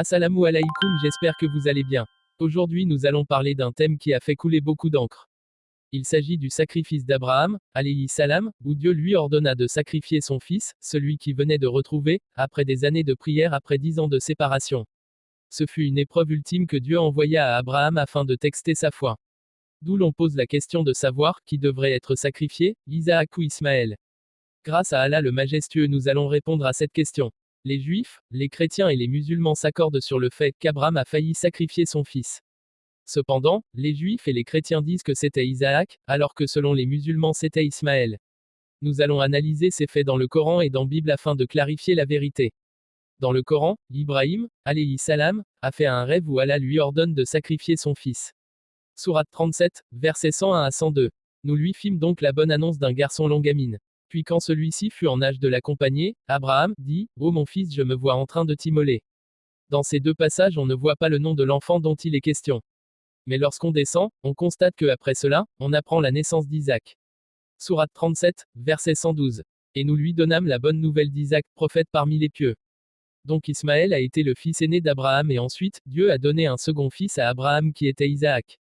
Assalamu alaikum, j'espère que vous allez bien. Aujourd'hui nous allons parler d'un thème qui a fait couler beaucoup d'encre. Il s'agit du sacrifice d'Abraham, alayhi salam, où Dieu lui ordonna de sacrifier son fils, celui qui venait de retrouver, après des années de prière après 10 ans de séparation. Ce fut une épreuve ultime que Dieu envoya à Abraham afin de tester sa foi. D'où l'on pose la question de savoir qui devrait être sacrifié, Isaac ou Ismaël. Grâce à Allah le majestueux nous allons répondre à cette question. Les Juifs, les chrétiens et les musulmans s'accordent sur le fait qu'Abraham a failli sacrifier son fils. Cependant, les Juifs et les chrétiens disent que c'était Isaac, alors que selon les musulmans c'était Ismaël. Nous allons analyser ces faits dans le Coran et dans la Bible afin de clarifier la vérité. Dans le Coran, Ibrahim, alayhi salam, a fait un rêve où Allah lui ordonne de sacrifier son fils. Sourate 37, versets 101 à 102. Nous lui fîmes donc la bonne annonce d'un garçon longamine. Puis quand celui-ci fut en âge de l'accompagner, Abraham dit, ô mon fils, je me vois en train de t'immoler. Dans ces deux passages, on ne voit pas le nom de l'enfant dont il est question. Mais lorsqu'on descend, on constate que après cela, on apprend la naissance d'Isaac. Sourate 37, verset 112. Et nous lui donnâmes la bonne nouvelle d'Isaac, prophète parmi les pieux. Donc Ismaël a été le fils aîné d'Abraham et ensuite, Dieu a donné un second fils à Abraham qui était Isaac.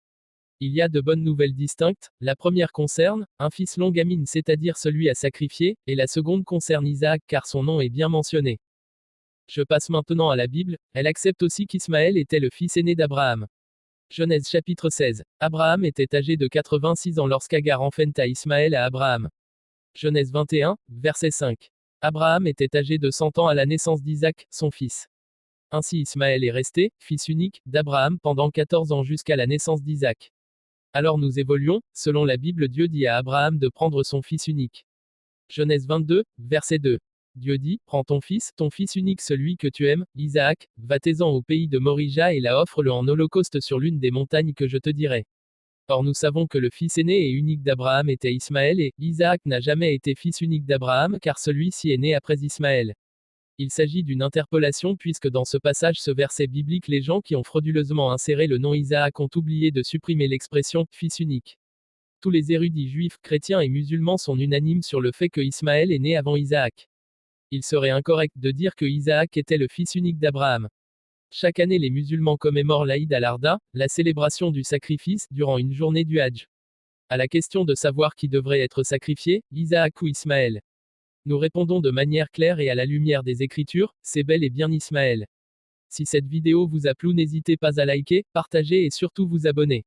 Il y a de bonnes nouvelles distinctes, la première concerne, un fils longamine c'est-à-dire celui à sacrifier, et la seconde concerne Isaac car son nom est bien mentionné. Je passe maintenant à la Bible, elle accepte aussi qu'Ismaël était le fils aîné d'Abraham. Genèse chapitre 16. Abraham était âgé de 86 ans lorsqu'Agar enfanta Ismaël à Abraham. Genèse 21, verset 5. Abraham était âgé de 100 ans à la naissance d'Isaac, son fils. Ainsi Ismaël est resté, fils unique, d'Abraham pendant 14 ans jusqu'à la naissance d'Isaac. Alors nous évoluons, selon la Bible Dieu dit à Abraham de prendre son fils unique. Genèse 22, verset 2. Dieu dit, prends ton fils unique celui que tu aimes, Isaac, va-t'en au pays de Morija et la offre-le en holocauste sur l'une des montagnes que je te dirai. Or nous savons que le fils aîné et unique d'Abraham était Ismaël et Isaac n'a jamais été fils unique d'Abraham car celui-ci est né après Ismaël. Il s'agit d'une interpolation puisque dans ce passage ce verset biblique les gens qui ont frauduleusement inséré le nom Isaac ont oublié de supprimer l'expression « fils unique ». Tous les érudits juifs, chrétiens et musulmans sont unanimes sur le fait que Ismaël est né avant Isaac. Il serait incorrect de dire que Isaac était le fils unique d'Abraham. Chaque année les musulmans commémorent l'Aïd al-Arda, la célébration du sacrifice, durant une journée du Hadj. À la question de savoir qui devrait être sacrifié, Isaac ou Ismaël. Nous répondons de manière claire et à la lumière des Écritures, c'est bel et bien Ismaël. Si cette vidéo vous a plu n'hésitez pas à liker, partager et surtout vous abonner.